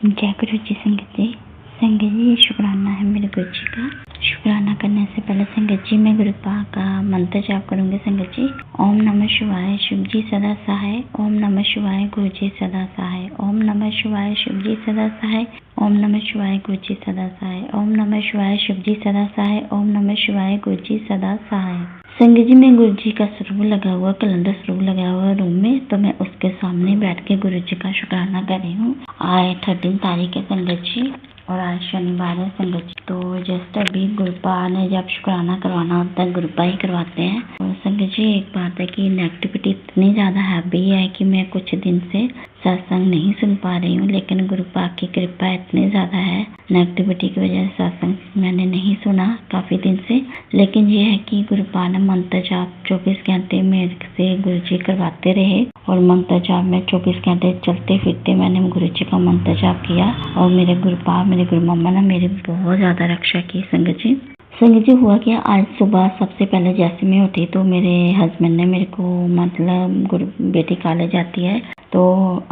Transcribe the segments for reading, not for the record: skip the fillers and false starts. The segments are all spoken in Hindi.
जय गुरु जी। संगत जी शुक्राना है मेरे गुरु जी का। शुक्राना करने से पहले संगत जी मैं गुरु पाक का मंत्र जाप करूंगी। संगत जी ओम नमः शिवाय शिव जी सदा सहाय। ओम नमः शिवाय गुरु जी सदा सहाय। ओम नमः शिवाय शिव जी सदा सहाय। ओम नमः शिवाय गुरु जी सदा सहाय। ओम नमः शिवाय शिव जी सदा सहाय। ओम नमः शिवाय गुरु जी सदा सहाय। संगत जी मैं गुरु जी का स्वरूप लगा हुआ कैलेंडर स्वरूप लगा हुआ रूम में, तो मैं उसके सामने बैठ के गुरु जी का शुक्राना कर रही हूँ। आज 13 तारीख है संगत जी और आज शनिवार है संगत जी। तो जैसे अभी गुरुपा ने जब शुक्राना करवाना होता है गुरुपा ही करवाते हैं। तो संगत जी एक बात है कि नेगेटिविटी इतनी ज़्यादा हैवी है कि मैं कुछ दिन से सत्संग नहीं सुन पा रही हूँ, लेकिन गुरुपा की कृपा इतनी ज़्यादा है, नेगेटिविटी की वजह से सत्संग मैंने नहीं सुना काफ़ी दिन से। लेकिन ये है कि गुरुपा ने मंत्र जाप 24 घंटे मेरे से गुरु जी करवाते रहे और मंत्र जाप में 24 घंटे चलते फिरते मैंने गुरु जी का मंत्र जाप किया और मेरे गुरुपा मेरे गुरु मम्मा ने मेरी बहुत ज़्यादा रक्षा की। संगत जी हुआ क्या, आज सुबह सबसे पहले जैसे मैं उठी तो मेरे हस्बैंड ने मेरे को मतलब बेटी कॉलेज जाती है तो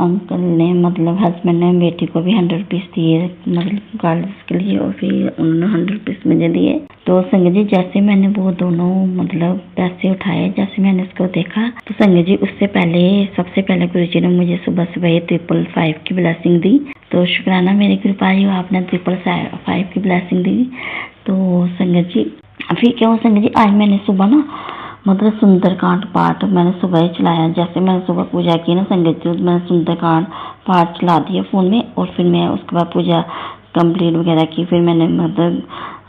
अंकल ने मतलब हस्बैंड ने बेटी को भी 100 रुपीज़ दिए मतलब कॉलेज के लिए और फिर उन्होंने 100 रुपीज़ मुझे दिए। तो संगत जी जैसे मैंने वो दोनों मतलब पैसे उठाए, जैसे मैंने उसको देखा तो संगत जी उससे पहले सबसे पहले गुरु जी ने मुझे सुबह सुबह 555 की ब्लेसिंग दी। तो शुक्राना मेरी कृपा जी आपने 555 की ब्लेसिंग दी। तो संगत जी फिर क्या हुआ संगत जी, आज मैंने सुबह ना मतलब सुंदरकांड पाठ मैंने सुबह ही चलाया। जैसे मैंने सुबह पूजा की ना संगत जी, मैंने सुंदरकांड पाठ चला दिया फ़ोन में और फिर मैं उसके बाद पूजा कंप्लीट वगैरह की। फिर मैंने मतलब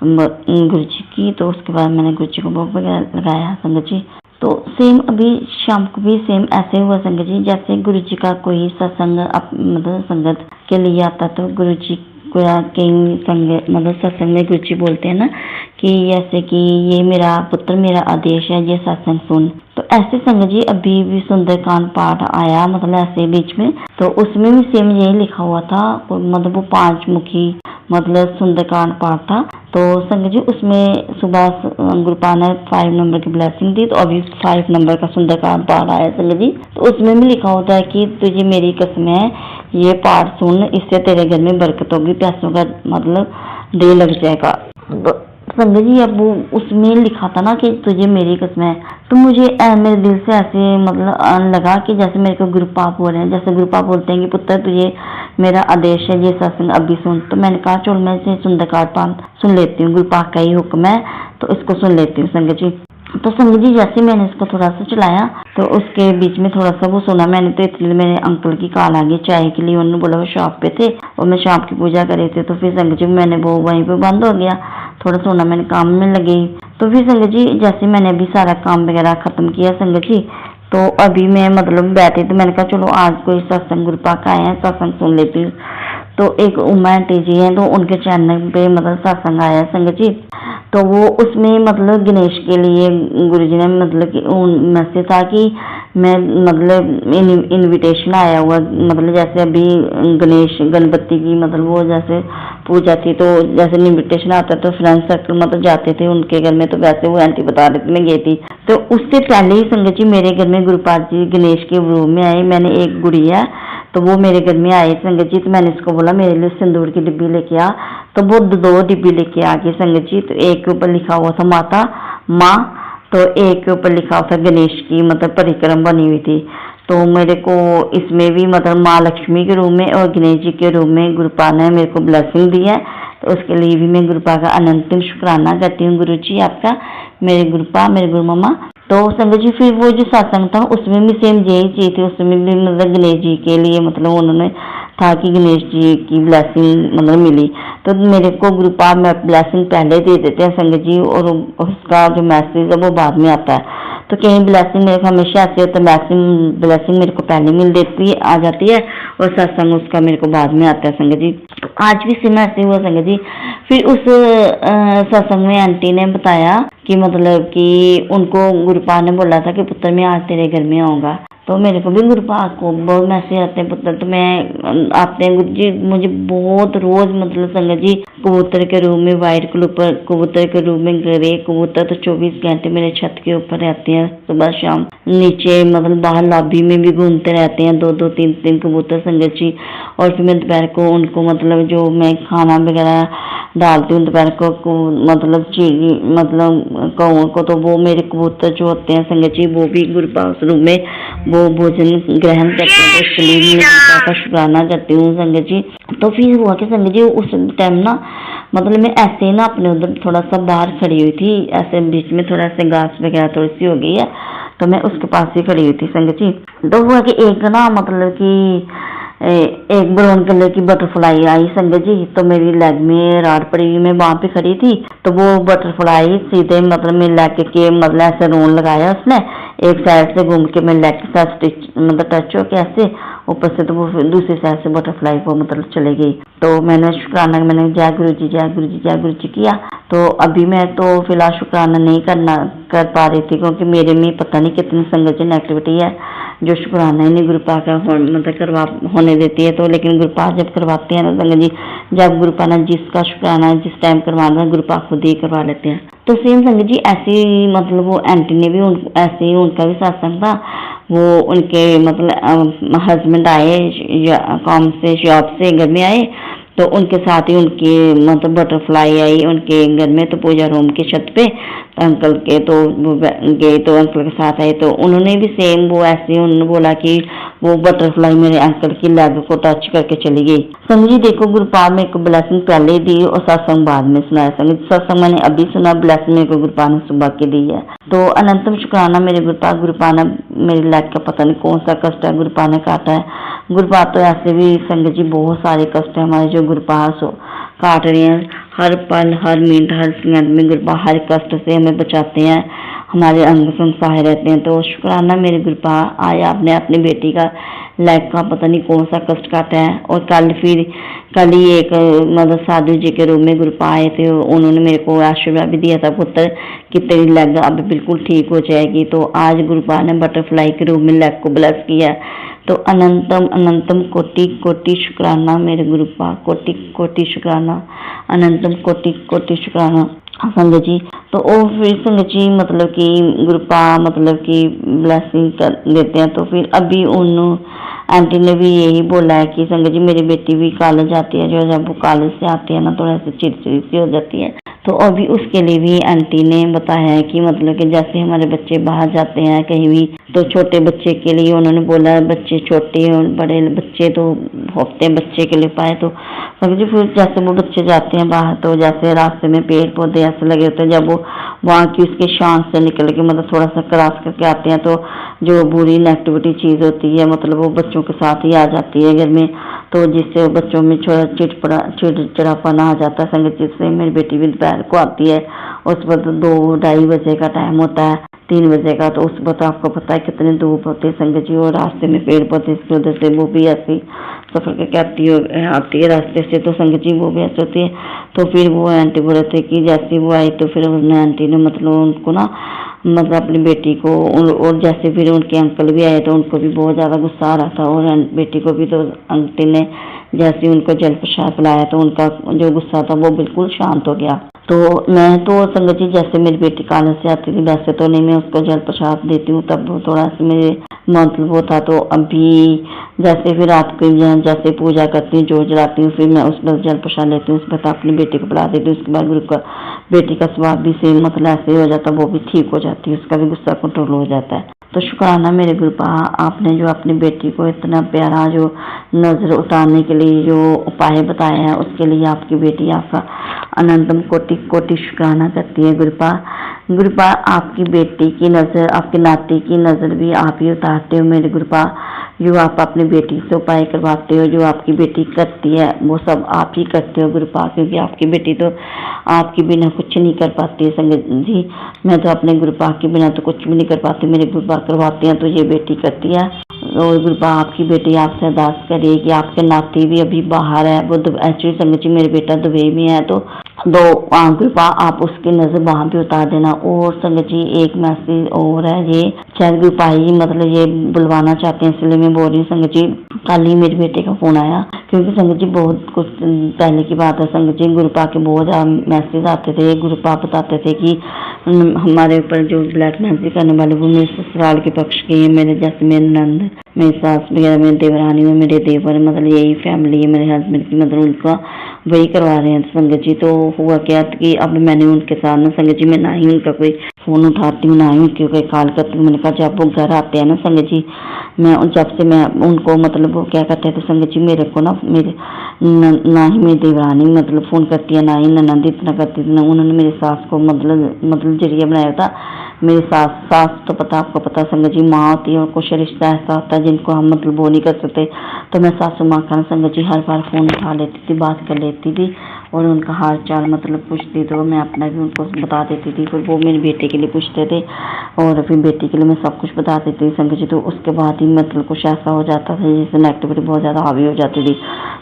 गुरु जी की, तो उसके बाद मैंने गुरु जी को भोग वगैरह लगाया संगत जी। तो सेम अभी शाम को भी सेम ऐसे हुआ संगत जी, जैसे गुरु जी का कोई सत्संग मतलब संगत के लिए आता तो गुरु जी को कई संगत मतलब सत्संग में गुरु जी बोलते हैं ना कि जैसे कि ये मेरा पुत्र मेरा आदेश है ये सत्संग सुन। तो ऐसे संगत जी अभी भी सुंदरकांड पाठ आया मतलब ऐसे बीच में, तो उसमें भी सेम यही लिखा हुआ था मतलब वो 5 मुखी मतलब सुंदरकांड पाठ था। तो संगत जी उसमें सुबह गुरुपा ने 5 नंबर की ब्लेसिंग दी, तो अभी 5 नंबर का सुंदरकांड पाठ आया संगत जी। तो उसमें भी लिखा होता है कि तुझे मेरी कसम है ये पाठ सुन, इससे तेरे घर में बरकत होगी, पैसों का मतलब दे लग जाएगा। तो संगत जी अब उसमें लिखा था ना कि तुझे मेरी कसम है, तो मुझे मेरे दिल से ऐसे मतलब लगा कि जैसे मेरे को गुरुपाप बोल रहे हैं, जैसे गुरुपाप बोलते हैं कि पुत्र तुझे मेरा आदेश है ये सत्संग अभी सुन। तो मैंने कहा चलो मैं इसे सुंदरकांड पाठ सुन लेती हूँ, गुरुपाप का ही हुक्म है तो इसको सुन लेती हूँ संगत जी। तो संगत जी जैसे मैंने इसको थोड़ा सा चलाया तो उसके बीच में थोड़ा सा वो सुना मैंने, तो इसलिए मेरे अंकल की कॉल आ गई चाय के लिए। उन्होंने बोला वो शॉप पे थे और मैं शॉप की पूजा कर रहे थे, तो फिर संगत जी मैंने वो वहीं पे बंद हो गया, थोड़ा सोना मैंने काम में लगी। तो फिर संगत जी जैसे मैंने अभी सारा काम वगैरह ख़त्म किया संगत जी, तो अभी मैं मतलब बैठी तो मैंने कहा चलो आज कोई सत्संग गुरुपा का आया है सत्संग सुन लेती हूँ। तो एक उमा आंटी जी हैं तो उनके चैनल पे मतलब सत्संग आया संगत जी, तो वो उसमें मतलब गणेश के लिए गुरु जी ने मतलब कि मैसेज था कि मैं मतलब इनविटेशन आया हुआ मतलब जैसे अभी गणेश गणपति की मतलब वो जैसे पूजा थी तो जैसे इनविटेशन आता तो फ्रेंड सर्कल मतलब जाते थे उनके घर में, तो वैसे वो आंटी बता रही थी मैं गई थी। तो उससे पहले ही संगत जी मेरे घर में गुरुपाद जी गणेश के रूम में आए, मैंने एक गुड़िया तो वो मेरे घर में आए संगत जी, तो मैंने इसको बोला मेरे लिए सिंदूर की डिब्बी लेके आ, तो वो 2 डिब्बी लेके आ गई संगत जी। तो एक के ऊपर लिखा हुआ था माता माँ, तो एक के ऊपर लिखा हुआ था गणेश की मतलब परिक्रम बनी हुई थी। तो मेरे को इसमें भी मतलब माँ लक्ष्मी के रूप में और गणेश जी के रूप में गुरुपा ने मेरे को ब्लेसिंग दी है, तो उसके लिए भी मैं गुरुपा का अनंतम शुक्राना करती हूँ गुरु जी आपका, मेरे गुरुपा मेरे गुरु मम्मा। तो संगत जी फिर वो जो सत्संग था उसमें भी सेम यही चीज़ थी, उसमें भी मतलब गणेश जी के लिए मतलब उन्होंने था कि गणेश जी की ब्लेसिंग मतलब मिली। तो मेरे को गुरुपा में ब्लेसिंग पहले दे देते हैं संगत जी और उसका जो मैसेज है वो बाद में आता है। तो कहीं ब्लेसिंग मेरे को हमेशा ऐसे होता है ब्लेसिंग मेरे को पहले मिल देती है आ जाती है और सत्संग उसका मेरे को बाद में आता है संगत जी। तो आज भी सेम ऐसे हुआ संगत जी। फिर उस सत्संग में आंटी ने बताया कि मतलब कि उनको गुरुपा ने बोला था कि पुत्र मैं आज तेरे घर में आऊँगा, तो मेरे को भी गुरुपाक को बहुत मैसेज आते हैं पुत्र, तो मैं आते हैं गुरु जी, मुझे बहुत रोज मतलब संगत जी कबूतर के रूम में व्हाइट कबूतर के रूम में ग्रे कबूतर तो 24 घंटे मेरे छत के ऊपर रहते हैं, सुबह शाम नीचे मतलब बाहर लॉबी में भी घूमते रहते हैं 2-2 3-3 कबूतर संगत जी। और फिर मैं दोपहर को उनको मतलब जो मैं खाना वगैरह डालती हूँ दोपहर को मतलब चीनी मतलब कौओं को, तो वो मेरे कबूतर जो होते हैं संगत जी वो भी गुरुपाक रूम में वो भोजन ग्रहण करते हैं, तो उसके लिए मैं गुरुपाक का शुक्राना करती हूँ संगत जी। तो फिर हुआ कि संगत जी उस टाइम ना मतलब मैं ऐसे ही ना अपने उधर थोड़ा सा बाहर खड़ी हुई थी, ऐसे बीच में थोड़ा सा घास वगैरह थोड़ी सी हो गई है, तो मैं उसके पास ही खड़ी हुई थी संगत जी। तो हुआ कि एक ना मतलब कि एक ब्राउन कलर की बटरफ्लाई आई संगत जी, तो मेरी लेग में राड पड़ी हुई, मैं वहां पे खड़ी थी, तो वो बटरफ्लाई सीधे मतलब मेरे लेग के मतलब ऐसे रोन लगाया उसने, एक साइड से घूम के मेरे लेग के साथ स्टिच मतलब टच हो के ऐसे ऊपर से, तो वो दूसरी साइड से बटरफ्लाई वो मतलब चले गई। तो मैंने शुक्राना मैंने जय गुरु जी जय गुरु जी जय गुरु जी किया। तो अभी मैं तो फिलहाल शुक्राना नहीं कर पा रही थी, क्योंकि मेरे में पता नहीं कितनी संगत जी नेगेटिविटी है जो शुक्राना ही नहीं गुरुपाक का मतलब करवा होने देती है। तो लेकिन गुरुपाक जब करवाते हैं ना संगत जी, जब गुरुपाक जिसका शुक्राना जिस टाइम करवाना है गुरुपाक खुद ही करवा लेते हैं। तो सेम संगत जी ऐसी मतलब वो आंटी ने भी ऐसे ही उनका भी सत्संग था, वो उनके मतलब हस्बैंड आए काम से शॉप से घर में आए, तो उनके साथ ही उनकी मतलब बटरफ्लाई आई उनके घर में, तो पूजा रूम की छत पे अंकल के तो वो गए, तो अंकल के साथ आए, तो उन्होंने भी सेम वो ऐसे उन्होंने बोला कि वो बटरफ्लाई मेरे अंकल की लेग को टच करके चली गई। संगत जी देखो गुरुपाक में को ब्लेसिंग पहले दी और सत्संग बाद में सुनाया। संगत सत्संग मैंने अभी सुना, ब्लेसिंग मेरे को गुरुपाक ने सुबह की दी है। तो अनंतम शुक्राना मेरे गुरुपाक ने मेरी लेग का पता नहीं कौन सा कष्ट है गुरुपाक ने काटा है। गुरुपाक तो ऐसे भी संगत जी बहुत सारे कष्ट है हमारे जो गुरुपाक काट रहे हैं, हर पल हर मिनट हर सेकंड में गुरुपाक हर कष्ट से हमें बचाते हैं, हमारे अंग संग सहाय रहते हैं। तो शुक्राना मेरे गुरुपाक, आज आपने अपनी बेटी का लेग का पता नहीं कौन सा कष्ट काटा है। और कल ही एक मतलब साधु जी के रूप में गुरुपाक आए थे, उन्होंने मेरे को आशीर्वाद भी दिया था पुत्र कि तेरी लेग अब बिल्कुल ठीक हो जाएगी। तो आज गुरुपाक ने बटरफ्लाई के रूप में लेग को ब्लेस किया। तो अनंतम अनंतम कोटि कोटि शुक्राना मेरे गुरुपाक, कोटि कोटि शुक्राना, अनंतम कोटि कोटि शुक्राना संगत जी। तो वो फिर संगत जी मतलब कि गुरुपाक मतलब कि ब्लेसिंग कर देते हैं। तो फिर अभी उन आंटी ने भी यही बोला है कि संगत जी मेरी बेटी भी कॉलेज आती है, जो जब वो कॉलेज से आती है ना थोड़ा सा चिड़चिड़ी सी हो जाती है, तो अभी उसके लिए भी आंटी ने बताया है कि मतलब कि जैसे हमारे बच्चे बाहर जाते हैं कहीं भी, तो छोटे बच्चे के लिए उन्होंने बोला है बच्चे छोटे और बड़े बच्चे तो हफ्ते बच्चे के लिए पाए। तो संगत जी फिर जैसे वो बच्चे जाते हैं बाहर, तो जैसे रास्ते में पेड़ पौधे ऐसे लगे होते हैं, जब वो वहाँ की उसके शान से निकल के मतलब थोड़ा सा क्रॉस करके आते हैं, तो जो बुरी नेगेटिविटी चीज़ होती है मतलब वो बच्चों के साथ ही आ जाती है घर में, तो जिससे बच्चों में चिड़चिड़ापन आ जाता है संगत। जिससे मेरी बेटी भी दोपहर को आती है, उस वक्त 2-2:30 बजे का टाइम होता है, 3 बजे का, तो उस वक्त आपको पता है कितनी धूप होती है संगत जी, और रास्ते में पेड़ पौधे इसकी वजह से वो भी ऐसी सफर करके आती है रास्ते से, तो संगत जी वो भी ऐसे होती है। तो फिर वो आंटी बोले थे कि जैसे वो आई तो फिर उन्होंने आंटी ने मतलब उनको ना मतलब अपनी बेटी को और जैसे फिर उनके अंकल भी आए तो उनको भी बहुत ज़्यादा गुस्सा आ रहा था, और बेटी को भी तो आंटी ने जैसे उनको जल प्रसाद पिलाया तो उनका जो गुस्सा था वो बिल्कुल शांत हो गया। तो मैं तो संगत जी जैसे मेरी बेटी कॉलेज से आती थी वैसे तो नहीं मैं उसको जल प्रसाद देती हूँ, तब वो थोड़ा सा मेरे मतलब वो था। तो अभी जैसे फिर रात को जैसे पूजा करती हूँ जो जलाती हूँ, फिर मैं उस पर जल प्रसाद लेती हूँ, उस पर अपनी बेटी को पिला देती हूँ। उसके बाद गुरु का बेटी का स्वभाव भी सेम मतलब ऐसे हो जाता है, वो भी ठीक हो जाती है, उसका भी गुस्सा कंट्रोल हो जाता है। तो शुक्राना मेरे गुरुपाक, आपने जो अपनी बेटी को इतना प्यारा जो नजर उतारने के लिए जो उपाय बताया है उसके लिए आपकी बेटी आपका अनंतम कोटि कोटि शुक्राना करती है गुरुपाक। गुरुपाक आपकी बेटी की नज़र, आपके नाती की नज़र भी आप ही उतारते हो मेरे गुरुपाक। जो आप अपनी बेटी से उपाय करवाते हो, जो आपकी बेटी करती है वो सब आप ही करते हो गुरुपाक, क्योंकि आपकी बेटी तो आपके बिना कुछ नहीं कर पाती है संगत जी। मैं तो अपने गुरुपाक के बिना तो कुछ भी नहीं कर पाती, मेरे गुरुपाक करवाते हैं तो ये बेटी करती है। और गुरुपाक आपकी बेटी आपसे अरदास करे कि आपके नाती भी अभी बाहर है, वो एक्चुअली संगत जी मेरे बेटा दुबई में है, तो तो कृपा आप उसकी नज़र वहाँ पे उतार देना। और संगत जी एक मैसेज और है, ये शायद कृपा ही मतलब ये बुलवाना चाहते हैं, इसलिए मैं बोल रही हूँ संगत जी। कल ही मेरे बेटे का फ़ोन आया, क्योंकि संगत जी बहुत कुछ पहले की बात है संगत जी, गुरुपा के बहुत ज़्यादा मैसेज आते थे। गुरुपा बताते थे कि हमारे ऊपर जो ब्लैक मैसेज करने वाले वो मेरे ससुराल के पक्ष के, मेरे जैसे मेरे नंद, मेरी सास वगैरह, मेरे देवरानी और मेरे देवर, मतलब यही फैमिली है मेरे हस्बैंड की, मतलब उनका वही करवा रहे हैं संगत जी। तो हुआ क्या कि अब मैंने उनके साथ ना संगत जी, मैं ना ही उनका कोई फ़ोन उठाती हूँ, ना ही उनकी कोई कॉल करती हूँ। मैंने कहा जब वो घर आते हैं ना संगत जी, मैं जब से मैं उनको मतलब वो क्या कहते थे संगत जी, मेरे को ना मेरे ना ही मेरी देवरानी मतलब फ़ोन करती है, ना ही ननद इतना करती थी, ना उन्होंने मेरी सास को मतलब जरिया बनाया था। मेरी सास तो पता आपको पता संगत जी माँ होती है, और कुछ रिश्ता ऐसा होता है जिनको हम मतलब वो नहीं कर सकते। तो मैं सासू माँ का संगत जी हर बार फ़ोन उठा लेती थी, बात कर लेती थी, और उनका हाल चाल मतलब पूछती, तो मैं अपना भी उनको बता देती थी। फिर वो मेरे बेटे के लिए पूछते थे, और फिर बेटी के लिए मैं सब कुछ बता देती थी संगत जी। तो उसके बाद ही मतलब कुछ ऐसा हो जाता था जिससे नेगेटिविटी बहुत ज़्यादा हावी हो जाती थी।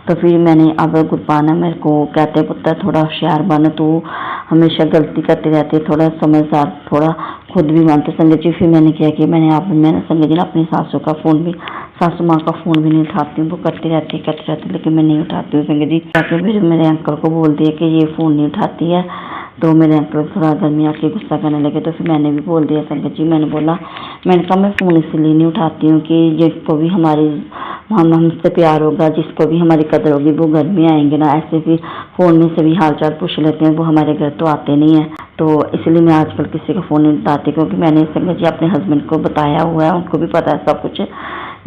तो फिर मैंने अब गुरपाना मेरे को कहते पुत्र थोड़ा होशियार बन, तू हमेशा गलती करती रहती है, थोड़ा समझदार, थोड़ा खुद भी मानते संगत जी। फिर मैंने क्या किया, मैंने संगत जी ना अपनी सासू का फ़ोन भी, सासू माँ का फ़ोन भी नहीं उठाती हूँ, वो करती रहती लेकिन मैं नहीं उठाती हूँ संगत जी। जाके फिर मेरे अंकल को बोल दिया कि ये फ़ोन नहीं उठाती है। तो मेरे अंकल थोड़ा गर्मी आके गुस्सा करने लगे, तो फिर मैंने भी बोल दिया संगत जी। मैंने कहा मैं फ़ोन इसलिए नहीं उठाती हूँ कि जिसको भी हमसे प्यार होगा, जिसको भी हमारी कदर होगी, वो घर में आएंगे ना। ऐसे भी फ़ोन में सभी हाल चाल पूछ लेते हैं, वो हमारे घर तो आते नहीं हैं। तो इसलिए मैं आजकल किसी का फ़ोन नहीं उठाती, क्योंकि मैंने संगत जी अपने हस्बैंड को बताया हुआ है, उनको भी पता है सब कुछ।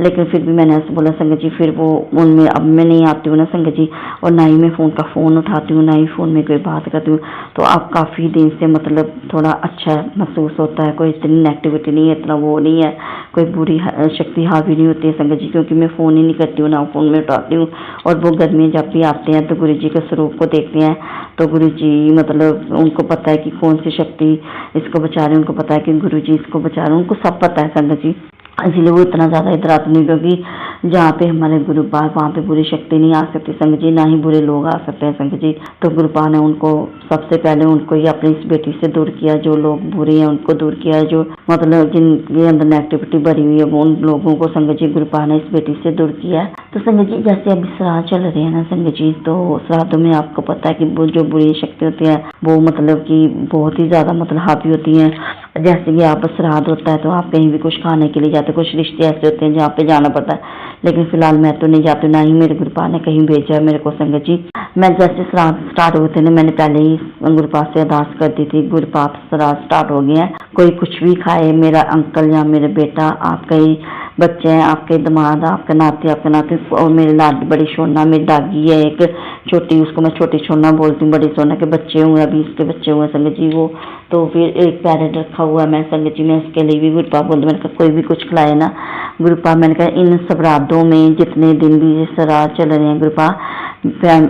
लेकिन फिर भी मैंने ऐसे बोला संगत जी, फिर वो उनमें अब मैं नहीं आती हूँ ना संगत जी, और ना ही मैं फ़ोन उठाती हूँ, ना ही फ़ोन में कोई बात करती हूँ। तो अब काफ़ी दिन से मतलब थोड़ा अच्छा महसूस होता है, कोई इतनी नेगेटिविटी नहीं है, इतना वो नहीं है, कोई बुरी शक्ति हावी नहीं होती है संगत जी, क्योंकि मैं फ़ोन ही नहीं करती हूँ, ना फ़ोन में उठाती हूँ। और वो घर में जब भी आते हैं तो गुरु जी के स्वरूप को देखते हैं, तो गुरु जी मतलब उनको पता है कि कौन सी शक्ति इसको बचा रहे हैं, उनको पता है कि गुरु जी इसको बचा रहे हैं, उनको सब पता है संगत जी। इसलिए वो इतना ज़्यादा इधर आते नहीं, क्योंकि जहाँ पे हमारे गुरुपा वहाँ पे बुरी शक्ति नहीं आ सकती संगत जी, ना ही बुरे लोग आ सकते हैं संगत जी। तो गुरुपा ने उनको सबसे पहले उनको ही अपनी इस बेटी से दूर किया, जो लोग बुरे हैं उनको दूर किया, जो मतलब जिनके अंदर नेगेटिविटी भरी हुई है वो उन लोगों को संगत जी गुरुपा ने इस बेटी से दूर किया। तो संगत जी जैसे अभी श्राद्ध चल रहे हैं ना संगत जी, तो श्राद्धों में आपको पता है कि वो जो बुरी शक्ति होती है वो मतलब कि बहुत ही ज़्यादा मतलब हावी होती हैं। जैसे कि आप श्राद्ध होता है तो आप कहीं भी कुछ खाने के लिए जाते, कुछ रिश्ते ऐसे होते हैं जहाँ पे जाना पड़ता है, लेकिन फिलहाल मैं तो नहीं जाती, ना ही मेरे गुरुपा ने कहीं भेजा है मेरे को संगत जी। मैं जैसे श्राद्ध स्टार्ट हुए थे ना, मैंने पहले ही गुरुपा से अरदास कर दी थी, गुरुपा श्राद्ध स्टार्ट हो गया है, कोई कुछ भी खाए, मेरा अंकल या मेरा बेटा, आपका ही बच्चे हैं, आपके दामाद, आपके नाती, और मेरी लाड बड़ी सोना, मेरी दागी है एक छोटी, उसको मैं छोटी सोना बोलती हूँ, बड़ी सोना के बच्चे हुए, अभी इसके बच्चे हुए संगत जी वो। तो फिर एक पैरेट रखा हुआ है मैं संगत जी, मैं इसके लिए भी गुरुपा बोलती, मैंने कहा कोई भी कुछ खिलाए ना गुरुपा, मैंने कहा इन श्राद्धों में जितने दिन भी ये श्राद्ध चल रहे हैं गुरुपा,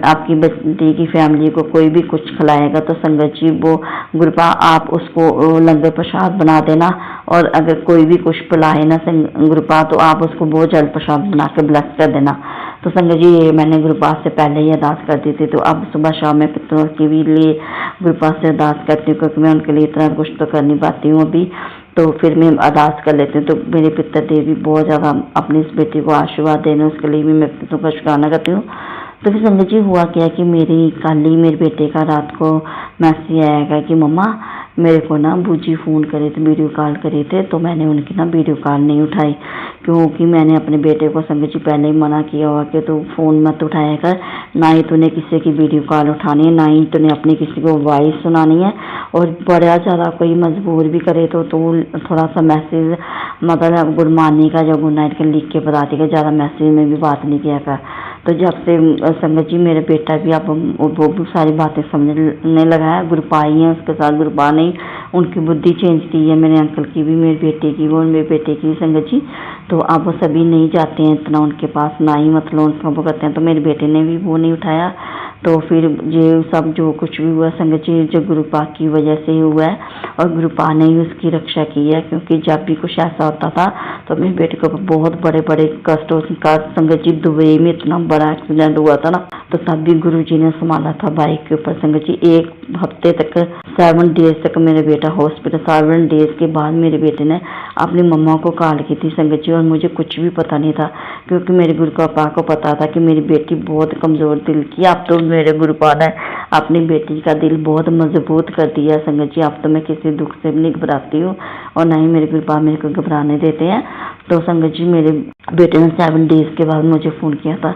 आपकी बेटी की फैमिली को कोई भी कुछ खिलाएगा तो संगत जी वो गुरुपा आप उसको लंगर प्रसाद बना देना, और अगर कोई भी कुछ पिलाए ना गुरुपा तो आप उसको वो जल प्रसाद बना के ब्लेस कर देना। तो संगत जी ये मैंने गुरुपा से पहले ही अरदास कर दी थी, तो अब सुबह शाम मैं पितरों के भी लिए गुरुपा से अरदास करती हूँ, क्योंकि मैं उनके लिए इतना कुछ तो कर नहीं पाती हूँ अभी, तो फिर मैं अरदास कर लेती हूँ। तो मेरे पितर देवी बहुत ज़्यादा अपनी इस बेटी को आशीर्वाद देने, उसके लिए भी मैं पितरों का शुक्राना करती हूँ। तो फिर संगत जी हुआ क्या कि मेरे बेटे का रात को मैसेज आएगा कि मम्मा मेरे को ना बूजी फ़ोन करे थे, वीडियो कॉल करे थे, तो मैंने उनकी ना वीडियो कॉल नहीं उठाई, क्योंकि मैंने अपने बेटे को संगत जी पहले ही मना किया हुआ कि तू फ़ोन मत उठाया कर, ना ही तूने किसी की वीडियो कॉल उठानी है, ना ही तूने अपनी किसी को वॉइस सुनानी है, और बड़ा ज़्यादा कोई मजबूर भी करे तो थोड़ा सा मैसेज मतलब गुड मॉर्निंग का या गुड नाइट का लिख के बता देगा, ज़्यादा मैसेज में भी बात नहीं किया कर। तो जब से संगत जी मेरा बेटा भी अब वो भी सारी बातें समझने लगा है, गुरुपा ही है उसके साथ, गुरुपा ने उनकी बुद्धि चेंज की है, मेरे अंकल की भी, मेरे बेटे की भी और मेरे बेटे की संगत जी। तो अब वो सभी नहीं जाते हैं इतना उनके पास, ना ही मतलब उनका वो करते हैं। तो मेरे बेटे ने भी वो नहीं उठाया, तो फिर ये सब जो कुछ भी हुआ संगत जी जो गुरु पाक की वजह से ही हुआ है और गुरु पाक ने ही उसकी रक्षा की है, क्योंकि जब भी कुछ ऐसा होता था तो अपने बेटे को बहुत बड़े बड़े कष्टों का संगत जी दुबई में इतना बड़ा एक्सीडेंट हुआ था ना, तो तब भी गुरु जी ने संभाला था बाइक के ऊपर संगत जी। एक हफ्ते तक 7 डेज तक मेरा बेटा हॉस्पिटल, 7 डेज के बाद मेरे बेटे ने अपनी मम्मा को कॉल की थी संगत जी, और मुझे कुछ भी पता नहीं था क्योंकि मेरे गुरु पापा को पता था कि मेरी बेटी बहुत कमज़ोर दिल की। अब तो मेरे गुरु पापा ने अपनी बेटी का दिल बहुत मजबूत कर दिया संगत जी। अब तो मैं किसी दुख से भी नहीं घबराती हूँ और ना ही मेरे गुरु पापा मेरे को घबराने देते हैं। तो संगत जी मेरे बेटे ने 7 डेज के बाद मुझे फ़ोन किया था,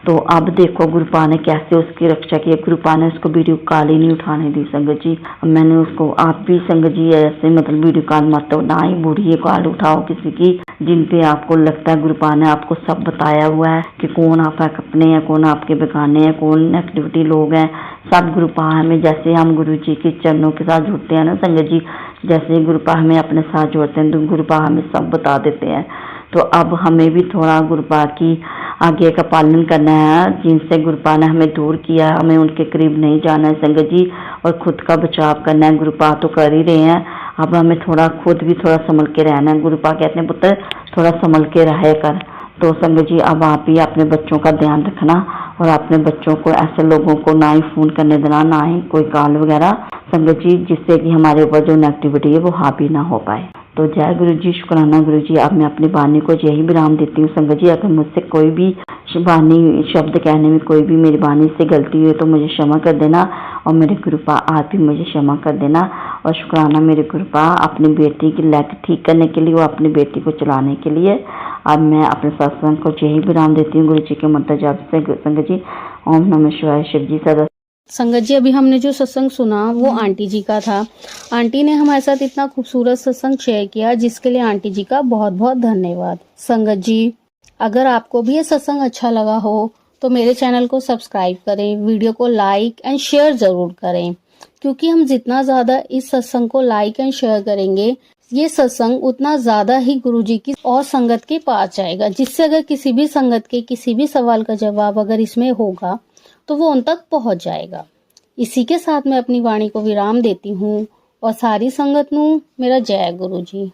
तो अब देखो गुरु पापा ने कैसे उसकी रक्षा की। गुरु पापा ने उसको वीडियो कॉल ही नहीं उठाने दी संगत जी। मैंने उसको, आप भी संगत जी ऐसे मतलब वीडियो कॉल मत हो, ना ही वीडियो कॉल उठाओ किसी की जिन पे आपको लगता है गुरु पापा ने आपको सब बताया हुआ है कि कौन आप अपने हैं, कौन आपके बेगाने हैं, कौन नेगेटिविटी लोग हैं। सब गुरु पापा हमें, जैसे हम गुरु जी के चरणों के साथ जुड़ते हैं ना संगत जी, जैसे गुरु पापा हमें अपने साथ जोड़ते हैं तो गुरु पापा हमें सब बता देते हैं। तो अब हमें भी थोड़ा गुरु पापा की आज्ञा का पालन करना है। जिनसे गुरु पापा ने हमें दूर किया हमें उनके करीब नहीं जाना है संगत जी, और खुद का बचाव करना है। गुरु पापा तो कर ही रहे हैं, अब हमें थोड़ा खुद भी थोड़ा संभल के रहना है। गुरु पापा कहते हैं पुत्र थोड़ा संभल के रहे कर। तो संगत जी अब आप ही अपने बच्चों का ध्यान रखना और अपने बच्चों को ऐसे लोगों को ना ही फ़ोन करने देना, ना ही कोई कॉल वगैरह संगत जी, जिससे कि हमारे ऊपर जो नेगेटिविटी है वो हावी ना हो पाए। तो जय गुरु जी, शुक्राना गुरु जी। अब मैं अपनी वाणी को यही विराम देती हूँ संगत जी। अगर मुझसे कोई भी वाणी शब्द कहने में कोई भी मेरी वाणी से गलती हुई तो मुझे क्षमा कर देना, और मेरे गुरु पापा आप भी मुझे क्षमा कर देना। और शुक्राना मेरे गुरु पापा अपनी बेटी की लेग ठीक करने के लिए, वो अपनी बेटी को चलाने के लिए। अब मैं अपने सत्संग को यही विराम देती हूँ गुरु जी के मंत्र जाप से संगत जी। ओम नमः शिवाय। शिव जी सदा। संगत जी अभी हमने जो सत्संग सुना वो आंटी जी का था। आंटी ने हमारे साथ इतना खूबसूरत सत्संग शेयर किया, जिसके लिए आंटी जी का बहुत बहुत धन्यवाद। संगत जी अगर आपको भी ये सत्संग अच्छा लगा हो तो मेरे चैनल को सब्सक्राइब करें, वीडियो को लाइक एंड शेयर जरूर करें, क्योंकि हम जितना ज्यादा इस सत्संग को लाइक एंड शेयर करेंगे ये सत्संग उतना ज्यादा ही गुरुजी की और संगत के पास जाएगा, जिससे अगर किसी भी संगत के किसी भी सवाल का जवाब अगर इसमें होगा तो वो उन तक पहुंच जाएगा। इसी के साथ मैं अपनी वाणी को विराम देती हूँ और सारी संगत नू मेरा जय गुरु जी।